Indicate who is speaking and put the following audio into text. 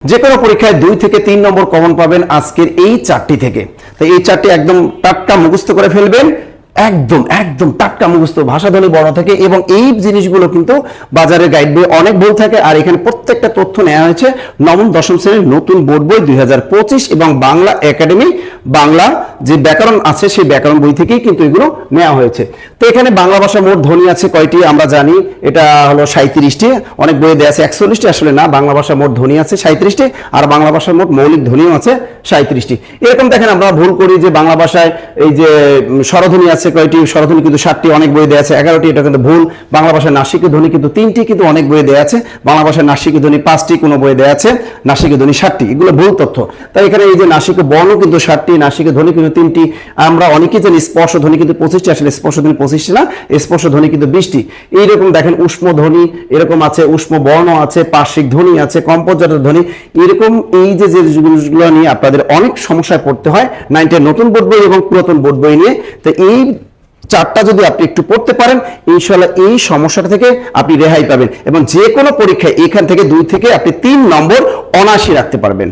Speaker 1: যে কোনো পরীক্ষায় 2 থেকে 3 নম্বর কমন পাবেন আজকের এই চারটি থেকে। তো এই চারটি একদম টাটকা মুখস্থ করে ফেলবেন, একদম একদম টাটকা মুখস্থ, ভাষাধ্বনি বড় থেকে। এবং এই জিনিসগুলো কিন্তু বাজারের গাইড বই অনেক ভুল থাকে, আর এখানে প্রত্যেকটা তথ্য নেওয়া হয়েছে নবম দশম শ্রেণীর নতুন বোর্ড বই 2025 এবং বাংলা একাডেমি বাংলা যে ব্যাকরণ আছে সেই ব্যাকরণ বই থেকেই কিন্তু এগুলো নেওয়া হয়েছে। তো এখানে বাংলা ভাষা মোট ধ্বনি আছে কয়টি আমরা জানি, এটা হলো 37টি। অনেক বইয়ে দেওয়া আছে 41টি, আসলে না, বাংলা ভাষা মোট ধ্বনি আছে 37টি, আর বাংলা ভাষার মোট মৌলিক ধ্বনিও আছে 37টি। এরকম দেখেন আমরা ভুল করি যে বাংলা ভাষায় এই যে স্বরধ্বনি আছে কয়টি, স্বরধ্বনি কিন্তু 7টি, অনেক বই দেওয়া আছে 11টি, এটা কিন্তু ভুল। বাংলা ভাষায় নাসিক ধ্বনি কিন্তু 3টি, কিন্তু অনেক বই দেওয়া আছে বাংলা ভাষায় নাসিক ধ্বনি 5টি, কোনো বই দেওয়া আছে নাসিক ধ্বনি 7টি, এগুলো ভুল তথ্য। তাই এখানে এই যে নাসিক বর্ণ কিন্তু 7টি, নাসিক ধ্বনি কিন্তু 3টি। আমরা অনেকেই জানি স্পর্শ ধ্বনি কিন্তু 25টি, আসলে স্পর্শ ধ্বনি 25টি না, স্পর্শ ধ্বনি কিন্তু 20টি। এইরকম দেখেন উষ্ম ধ্বনি এরকম আছে, উষ্ম বর্ণ আছে, পার্শ্বিক ধ্বনি আছে, কম্পোজাত ধ্বনি, এরকম এই যে জিনিসগুলো নিয়ে আপনাদের অনেক সমস্যায় পড়তে হয় 9টের নতুন বোর্ড বই এবং পুরাতন বোর্ড বই নিয়ে। তো এই চারটা যদি আপনি একটু পড়তে পারেন, ইনশাআল্লাহ এই সমস্যাটা থেকে আপনি রেহাই পাবেন এবং যে কোনো পরীক্ষায় এখান থেকে 2 থেকে আপনি 3 নম্বর অনায়াসই রাখতে পারবেন।